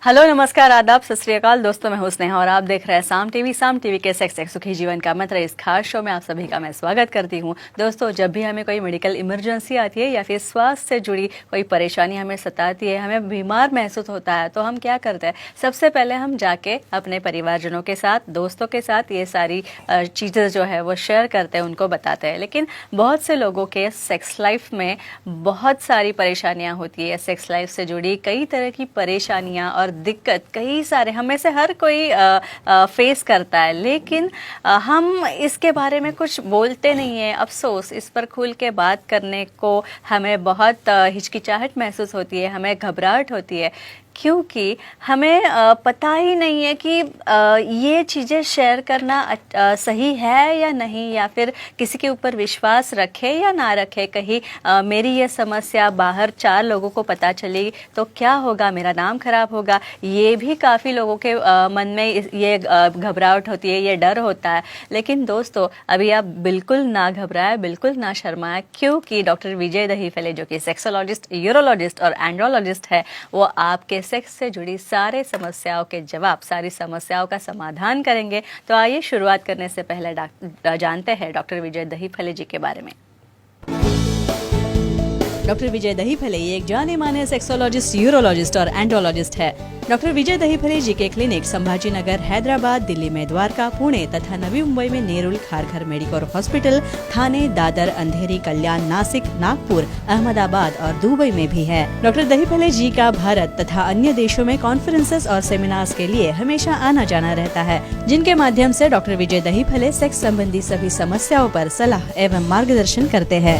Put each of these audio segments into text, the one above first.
Hello, नमस्कार, आदाब, सत श्री अकाल। दोस्तों, मैं हूं स्नेहा और आप देख रहे हैं साम टीवी के सेक्स एक सुखी जीवन का मंत्र। इस खास शो में आप सभी का मैं स्वागत करती हूं। दोस्तों, जब भी हमें कोई मेडिकल इमरजेंसी आती है या फिर स्वास्थ्य से जुड़ी कोई परेशानी हमें सताती है, हमें बीमार महसूस होता है, तो हम क्या करते हैं? सबसे पहले हम जाके अपने परिवारजनों के साथ, दोस्तों के साथ ये सारी चीज़ें जो है वो शेयर करते हैं, उनको बताते हैं। लेकिन बहुत से लोगों के सेक्स लाइफ में बहुत सारी परेशानियां होती है। सेक्स लाइफ से जुड़ी कई तरह की परेशानियां और दिक्कत कई सारे हमें से हर कोई फेस करता है, लेकिन हम इसके बारे में कुछ बोलते नहीं है। अफसोस, इस पर खुल के बात करने को हमें बहुत हिचकिचाहट महसूस होती है, हमें घबराहट होती है, क्योंकि हमें पता ही नहीं है कि ये चीज़ें शेयर करना सही है या नहीं, या फिर किसी के ऊपर विश्वास रखे या ना रखे। कहीं मेरी ये समस्या बाहर 4 लोगों को पता चली तो क्या होगा, मेरा नाम खराब होगा। ये भी काफ़ी लोगों के मन में ये घबराहट होती है, ये डर होता है। लेकिन दोस्तों, अभी आप बिल्कुल ना घबराएं, बिल्कुल ना शर्माएं, क्योंकि डॉक्टर विजय दहीफले, जो कि सेक्सोलॉजिस्ट, यूरोलॉजिस्ट और एंड्रोलॉजिस्ट है, वो आपके सेक्स से जुड़ी सारे समस्याओं के जवाब, सारी समस्याओं का समाधान करेंगे। तो आइए शुरुआत करने से पहले जानते हैं डॉक्टर विजय दहीफले जी के बारे में। डॉक्टर विजय दहीफले ये एक जाने माने सेक्सोलॉजिस्ट, यूरोलॉजिस्ट और एंड्रोलॉजिस्ट है। डॉक्टर विजय दहीफले जी के क्लिनिक संभाजीनगर, हैदराबाद, दिल्ली में द्वारका, पुणे तथा नवी मुंबई में नेरुल, खारघर मेडिकोर हॉस्पिटल, थाने, दादर, अंधेरी, कल्याण, नासिक, नागपुर, अहमदाबाद और दुबई में भी है। डॉक्टर दहीफले जी का भारत तथा अन्य देशों में कॉन्फ्रेंसेस और सेमिनार्स के लिए हमेशा आना जाना रहता है, जिनके माध्यम से डॉक्टर विजय दहीफले सेक्स संबंधी सभी समस्याओं पर सलाह एवं मार्गदर्शन करते हैं।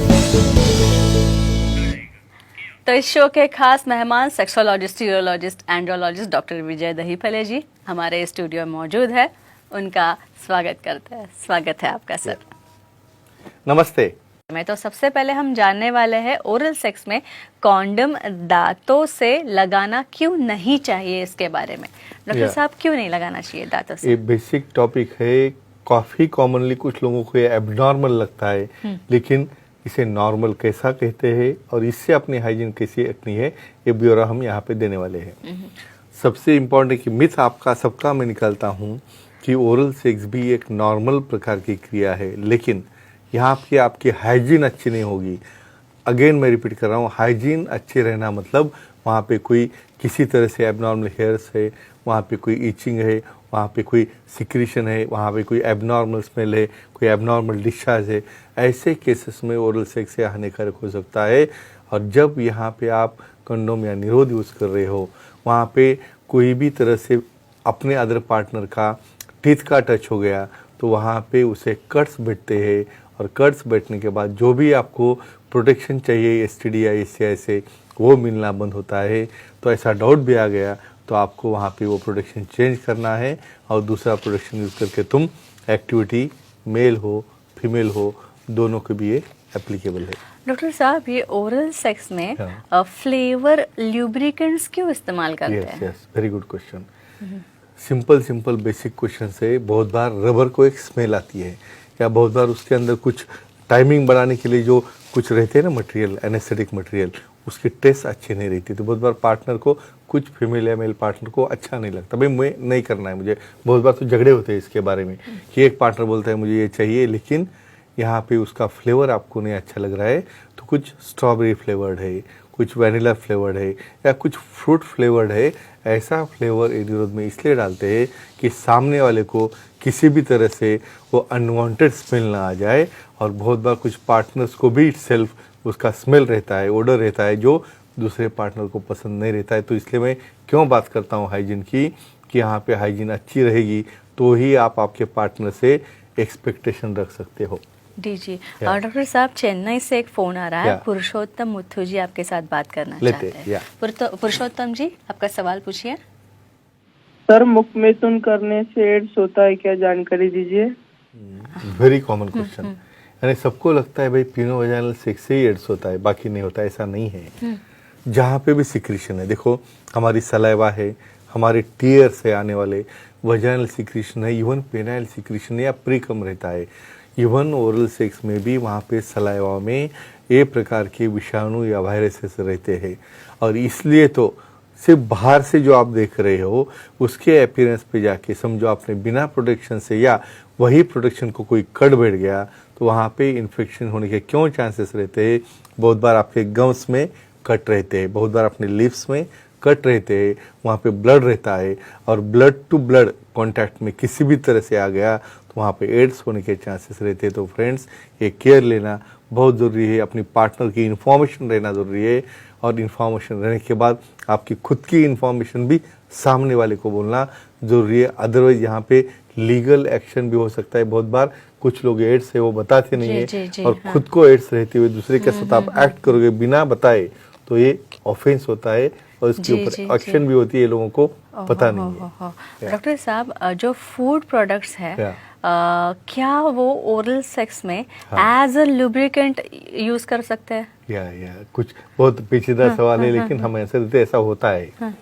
तो इस शो के खास मेहमान सेक्सोलॉजिस्ट, यूरोलॉजिस्ट, एंड्रोलॉजिस्ट डॉक्टर विजय दहीफले जी हमारे स्टूडियो में मौजूद है। उनका स्वागत करते हैं। स्वागत है आपका सर। नमस्ते। मैं तो सबसे पहले हम जानने वाले हैं ओरल सेक्स में कॉन्डम दांतों से लगाना क्यों नहीं चाहिए, इसके बारे में। डॉक्टर साहब, क्यों नहीं लगाना चाहिए दांतों से? ये बेसिक टॉपिक है। काफी कॉमनली कुछ लोगों को ये एबनॉर्मल लगता है, लेकिन इसे नॉर्मल कैसा कहते हैं और इससे अपनी हाइजीन कैसी रखनी है, ये ब्यौरा हम यहाँ पे देने वाले हैं। सबसे इम्पोर्टेंट कि मिथ आपका सबका मैं निकालता हूँ कि ओरल सेक्स भी एक नॉर्मल प्रकार की क्रिया है, लेकिन यहाँ पे आपकी हाइजीन अच्छी नहीं होगी। अगेन मैं रिपीट कर रहा हूँ, हाइजीन अच्छी रहना मतलब वहाँ पे कोई किसी तरह से एबनॉर्मल हेयर्स है, वहाँ पे कोई ईचिंग है, वहाँ पे कोई सिक्रीशन है, वहाँ पे कोई एबनॉर्मल स्मेल है, कोई एबनॉर्मल डिस्चार्ज है। ऐसे केसेस में ओरल सेक्स से हानिकारक हो सकता है। और जब यहाँ पे आप कंडोम या निरोध यूज़ कर रहे हो, वहाँ पे कोई भी तरह से अपने अदर पार्टनर का टीथ का टच हो गया तो वहाँ पे उसे कट्स बैठते हैं, और कट्स बैठने के बाद जो भी आपको प्रोटेक्शन चाहिए एसटीडी या एसटीआई से, वो मिलना बंद होता है। तो ऐसा डाउट भी आ गया तो आपको वहाँ पे वो प्रोटेक्शन चेंज करना है और दूसरा प्रोटेक्शन यूज़ करके तुम एक्टिविटी, मेल हो फीमेल हो, दोनों के भी ये एप्लीकेबल है। डॉक्टर साहब, ये ओरल सेक्स में फ्लेवर ल्यूब्रिकेंट्स क्यों इस्तेमाल करते हैं? Yes, very good question. Simple basic question से बहुत बार रबर को एक स्मेल आती है, या बहुत बार उसके अंदर कुछ टाइमिंग बढ़ाने के लिए जो कुछ रहते हैं ना मटेरियल, एनेस्थेटिक मटेरियल, उसकी टेस्ट अच्छी नहीं रहती। तो बहुत बार पार्टनर को, कुछ फीमेल या मेल पार्टनर को अच्छा नहीं लगता, भाई मैं नहीं करना है मुझे। बहुत बार तो झगड़े होते हैं इसके बारे में कि एक पार्टनर बोलता है मुझे ये चाहिए, लेकिन यहाँ पे उसका फ्लेवर आपको नहीं अच्छा लग रहा है, तो कुछ स्ट्रॉबेरी फ्लेवर्ड है, कुछ वैनिला फ्लेवर्ड है, या कुछ फ्रूट फ्लेवर्ड है। ऐसा फ्लेवर निरोध में इसलिए डालते हैं कि सामने वाले को किसी भी तरह से वो अनवांटेड स्मेल ना आ जाए। और बहुत बार कुछ पार्टनर्स को भी सेल्फ उसका स्मेल रहता है, ओडर रहता है, जो दूसरे पार्टनर को पसंद नहीं रहता है। तो इसलिए मैं क्यों बात करता हूँ हाइजीन की, कि यहाँ पे हाइजीन अच्छी रहेगी तो ही आप आपके पार्टनर से एक्सपेक्टेशन रख सकते हो। जी। और डॉक्टर साहब, चेन्नई से एक फोन आ रहा है। पुरुषोत्तम मुथु जी आपके साथ बात करना चाहते हैं। पुरुषोत्तम जी, आपका सवाल पूछिए। सर, मुख मैथुन करने से एड्स होता है क्या, जानकारी दीजिए। Very common question. यानी सबको लगता है भाई पिनो वजाइनल सेक्स से ही एड्स होता है, बाकी नहीं होता, ऐसा नहीं है। जहाँ पे भी सिक्रीशन है, देखो हमारी सलाइवा है, हमारे टीयर से आने वाले वजाइनल सिक्रीशन है, इवन पेनाइल सिक्रीशन या प्रीकम रहता है। इवन ओरल सेक्स में भी वहाँ पे सलाइवा में ये प्रकार के विषाणु या वायरसेस रहते हैं। और इसलिए तो सिर्फ बाहर से जो आप देख रहे हो उसके अपीयरेंस पे जाके समझो आपने बिना प्रोटेक्शन से या वही प्रोटेक्शन को कोई कट बैठ गया तो वहाँ पे इन्फेक्शन होने के क्यों चांसेस रहते हैं। बहुत बार आपके गम्स में कट रहते हैं, बहुत बार अपने लिप्स में कट रहते हैं, वहाँ पे ब्लड रहता है और ब्लड टू ब्लड कांटेक्ट में किसी भी तरह से आ गया तो वहाँ पे एड्स होने के चांसेस रहते हैं। तो फ्रेंड्स ये केयर लेना बहुत ज़रूरी है, अपनी पार्टनर की इन्फॉर्मेशन रहना ज़रूरी है और इन्फॉर्मेशन रहने के बाद आपकी खुद की इन्फॉर्मेशन भी सामने वाले को बोलना ज़रूरी है। अदरवाइज यहाँ पे लीगल एक्शन भी हो सकता है। बहुत बार कुछ लोग एड्स है वो बताते नहीं है और खुद को एड्स रहते हुए दूसरे के साथ आप एक्ट करोगे बिना बताए तो ये ऑफेंस होता है और इसके ऊपर एक्शन भी होती है, ये लोगों को पता नहीं है। डॉक्टर साहब जो फूड प्रोडक्ट्स है क्या वो ओरल सेक्स में एज अ लुब्रिकेंट यूज कर सकते हैं? या कुछ बहुत पेचीदा सवाल है लेकिन हम ऐसे देते ऐसा होता है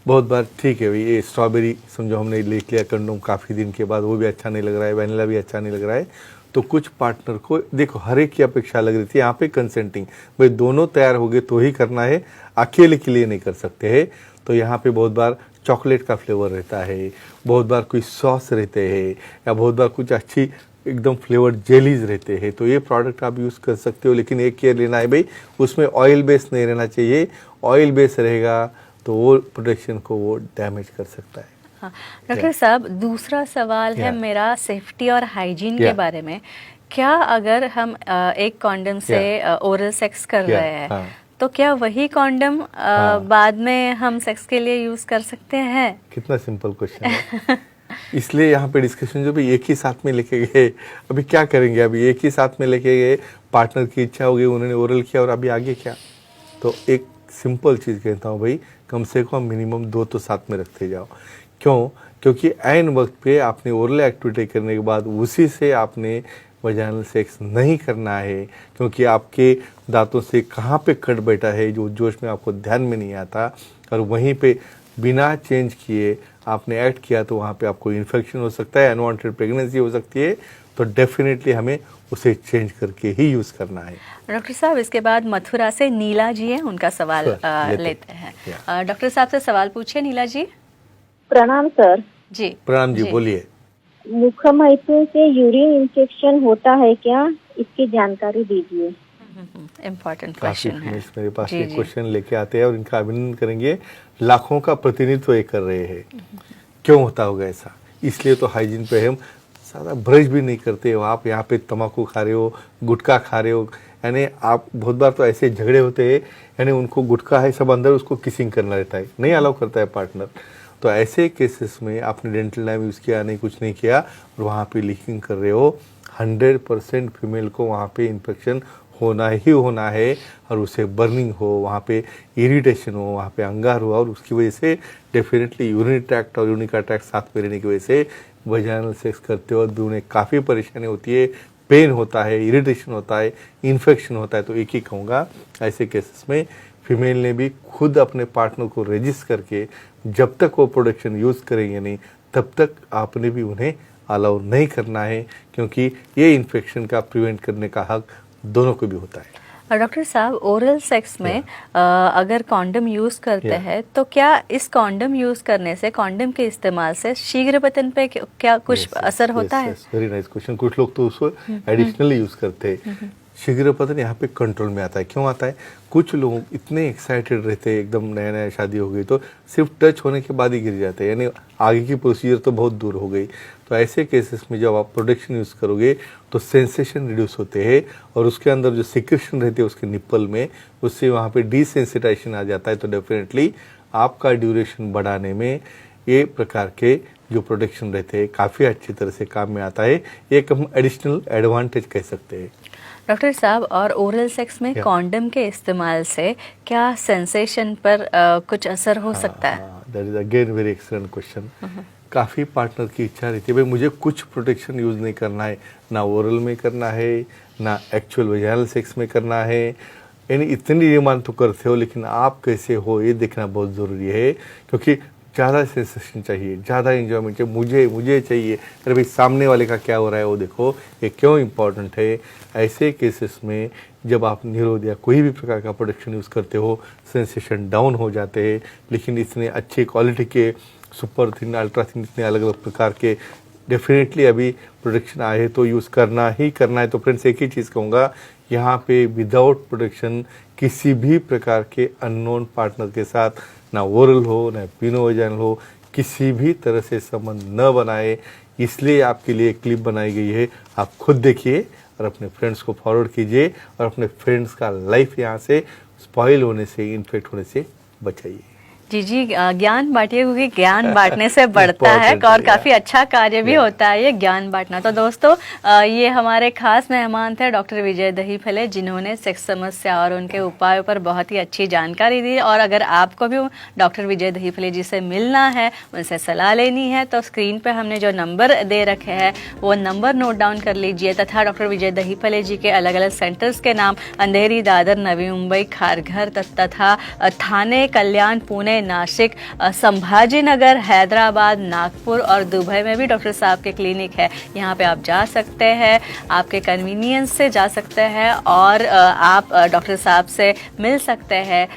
बहुत बार। ठीक है भाई, ये स्ट्रॉबेरी समझो हमने ले लिया कंडोम काफ़ी दिन के बाद, वो भी अच्छा नहीं लग रहा है, वैनिला भी अच्छा नहीं लग रहा है, तो कुछ पार्टनर को देखो हर एक की अपेक्षा लग रही थी। यहाँ पे कंसेंटिंग भाई दोनों तैयार हो गए तो ही करना है, अकेले के लिए नहीं कर सकते हैं। तो यहाँ पे बहुत बार चॉकलेट का फ्लेवर रहता है, बहुत बार कोई सॉस रहते हैं या बहुत बार कुछ अच्छी एकदम फ्लेवर्ड जेलीज रहते हैं, तो ये प्रोडक्ट आप यूज़ कर सकते हो। लेकिन एक केयर लेना है भाई, उसमें ऑयल बेस नहीं रहना चाहिए। ऑयल बेस रहेगा तो वो प्रोटेक्शन को वो डैमेज कर सकता है। हाँ डॉक्टर साहब, दूसरा सवाल है मेरा सेफ्टी और हाइजीन के बारे में। क्या अगर हम एक कॉन्डम से ओरल सेक्स कर रहे हैं तो क्या वही कॉन्डम बाद में हम सेक्स के लिए यूज कर सकते हैं? कितना सिंपल क्वेश्चन है। इसलिए यहाँ पे डिस्कशन जो भी एक ही साथ में लेके गए, अभी क्या करेंगे, अभी एक ही साथ में लेके गए, पार्टनर की इच्छा हो गई, उन्होंने ओरल किया और अभी आगे क्या। तो एक सिंपल चीज़ कहता हूँ भाई, कम से कम मिनिमम 2 तो साथ में रखते जाओ। क्यों? क्योंकि ऐन वक्त पे आपने ओरल एक्टिविटी करने के बाद उसी से आपने वजाइनल सेक्स नहीं करना है, क्योंकि आपके दांतों से कहाँ पे कट बैठा है जो जोश में आपको ध्यान में नहीं आता, और वहीं पे बिना चेंज किए आपने एक्ट किया तो वहाँ पे आपको इन्फेक्शन हो सकता है, अनवांटेड प्रेगनेंसी हो सकती है। तो डेफिनेटली हमें उसे चेंज करके ही यूज़ करना है। डॉक्टर साहब, इसके बाद मथुरा से नीला जी हैं, उनका सवाल लेते हैं। डॉक्टर साहब से सवाल पूछिए। नीला जी। प्रणाम सर। जी प्रणाम जी, बोलिए। मुखमैथुन से यूरिन इन्फेक्शन होता है क्या, इसकी जानकारी दीजिए। इम्पोर्टेंट क्वेश्चन है। मेरे पास ये क्वेश्चन लेके आते हैं और इनका अभिनंदन करेंगे। लाखों का प्रतिनिधित्व ये कर रहे हैं। क्यों होता होगा ऐसा? इसलिए तो हाइजीन पे हम सारा ब्रश भी नहीं करते हो। आप यहाँ पे तम्बाकू खा रहे हो, गुटखा खा रहे हो, यानी आप बहुत बार तो ऐसे झगड़े होते हैं, यानी उनको गुटखा है सब अंदर, उसको किसिंग करना रहता है, नहीं अलाउ करता है पार्टनर। तो ऐसे केसेस में आपने डेंटल नाइफ यूज़ किया नहीं, कुछ नहीं किया और वहाँ पे लीकिंग कर रहे हो, 100% फीमेल को वहाँ पे इन्फेक्शन होना ही होना है, और उसे बर्निंग हो, वहाँ पे इरिटेशन हो, वहाँ पे अंगार हुआ, और उसकी वजह से डेफिनेटली यूरिनरी ट्रैक्ट और यूरिनरी ट्रैक्ट साथ में रहने की वजह से वजाइनल सेक्स करते वक्त भी उन्हें काफ़ी परेशानी होती है, पेन होता है, इरिटेशन होता है, इन्फेक्शन होता है। तो एक ही कहूँगा, ऐसे केसेस में फीमेल ने भी खुद अपने पार्टनर को रजिस्टर करके जब तक वो प्रोडक्शन यूज़ करेंगे नहीं तब तक आपने भी उन्हें अलाउ नहीं करना है, क्योंकि ये इन्फेक्शन का प्रिवेंट करने का हक दोनों को भी होता है। डॉक्टर साहब, ओरल सेक्स में अगर कॉन्डम यूज करते हैं तो क्या इस कॉन्डम यूज करने से, कॉन्डम के इस्तेमाल से शीघ्रपतन पे क्या कुछ असर होता है? Very nice question. कुछ लोग तो उसको एडिशनली यूज करते हैं। शीघ्रपतन यहाँ पे कंट्रोल में आता है। क्यों आता है? कुछ लोग इतने एक्साइटेड रहते हैं, एकदम नया नया शादी हो गई तो सिर्फ टच होने के बाद ही गिर जाते हैं, यानी आगे की प्रोसीजर तो बहुत दूर हो गई। तो ऐसे केसेस में जब आप प्रोटेक्शन यूज़ करोगे तो सेंसेशन रिड्यूस होते हैं, और उसके अंदर जो सिक्रेशन रहती है उसके निप्पल में, उससे वहाँ पे डिसेंसिटाइजेशन आ जाता है। तो डेफिनेटली आपका ड्यूरेशन बढ़ाने में ये प्रकार के जो प्रोटेक्शन रहते हैं काफ़ी अच्छी तरह से काम में आता है। एक हम एडिशनल एडवांटेज कह सकते हैं। डॉक्टर साहब, और ओरल सेक्स में कॉन्डम के इस्तेमाल से क्या सेंसेशन पर कुछ असर हो सकता है? That is again very excellent question. काफ़ी पार्टनर की इच्छा रहती है भाई मुझे कुछ प्रोटेक्शन यूज़ नहीं करना है, ना ओरल में करना है ना एक्चुअल वजाइनल सेक्स में करना है, यानी इतनी डिमांड तो करते हो, लेकिन आप कैसे हो ये देखना बहुत ज़रूरी है, क्योंकि ज़्यादा सेंसेशन चाहिए, ज़्यादा इंजॉयमेंट चाहिए, मुझे चाहिए। अरे भाई सामने वाले का क्या हो रहा है वो देखो, ये क्यों इम्पोर्टेंट है। ऐसे केसेस में जब आप निरोध या कोई भी प्रकार का प्रोडक्शन यूज़ करते हो सेंसेशन डाउन हो जाते हैं। लेकिन इतने अच्छे क्वालिटी के सुपर थिन, अल्ट्रा थिन, इतने अलग अलग प्रकार के डेफिनेटली अभी प्रोडक्शन आए हैं तो यूज़ करना ही करना है। तो फ्रेंड्स एक ही चीज़ कहूँगा, यहाँ पे विदाउट प्रोडक्शन किसी भी प्रकार के अननोन पार्टनर के साथ ना ओरल हो ना पिनोवेजाइनल हो, किसी भी तरह से संबंध न बनाए। इसलिए आपके लिए क्लिप बनाई गई है, आप खुद देखिए और अपने फ्रेंड्स को फॉरवर्ड कीजिए और अपने फ्रेंड्स का लाइफ यहाँ से स्पॉइल होने से, इन्फेक्ट होने से बचाइए। जी, ज्ञान बांटिए, क्योंकि ज्ञान बांटने से बढ़ता है Important और है, काफी अच्छा कार्य भी Yeah. होता है ये ज्ञान बांटना। तो दोस्तों ये हमारे खास मेहमान थे डॉक्टर विजय दहीफले, जिन्होंने सेक्स समस्या और उनके उपायों पर बहुत ही अच्छी जानकारी दी। और अगर आपको भी डॉक्टर विजय दहीफले जी से मिलना है, उनसे सलाह लेनी है, तो स्क्रीन पे हमने जो नंबर दे रखे हैं वो नंबर नोट डाउन कर लीजिए। तथा डॉक्टर विजय दहीफले जी के अलग अलग सेंटर्स के नाम अंधेरी, दादर, नवी मुंबई, खारघर तथा थाने, कल्याण, पुणे, नासिक, संभाजीनगर, हैदराबाद, नागपुर और दुबई में भी डॉक्टर साहब के क्लिनिक है। यहाँ पे आप जा सकते हैं, आपके कन्वीनियंस से जा सकते हैं और आप डॉक्टर साहब से मिल सकते हैं।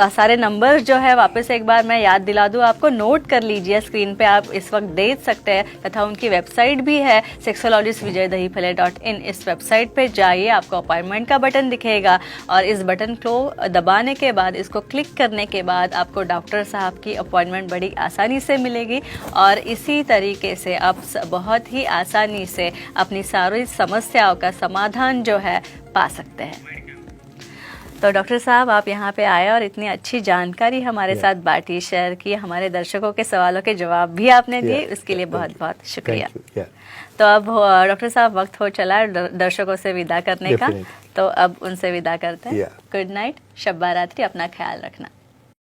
सारे नंबर जो है वापस एक बार मैं याद दिला दूँ आपको, नोट कर लीजिए, स्क्रीन पे आप इस वक्त देख सकते हैं। तथा उनकी वेबसाइट भी है sexologistvijaydahifale.in। इस वेबसाइट पे जाइए, आपको अपॉइंटमेंट का बटन दिखेगा और इस बटन को दबाने के बाद, इसको क्लिक करने के बाद आपको डॉक्टर साहब की अपॉइंटमेंट बड़ी आसानी से मिलेगी और इसी तरीके से आप बहुत ही आसानी से अपनी सारी समस्याओं का समाधान जो है पा सकते हैं। तो डॉक्टर साहब आप यहाँ पे आए और इतनी अच्छी जानकारी हमारे साथ बांटी, शेयर की, हमारे दर्शकों के सवालों के जवाब भी आपने दिए, उसके लिए बहुत बहुत शुक्रिया। तो अब डॉक्टर साहब वक्त हो चला है दर्शकों से विदा करने का, तो अब उनसे विदा करते हैं। गुड नाइट, शब बारात्री, अपना ख्याल रखना।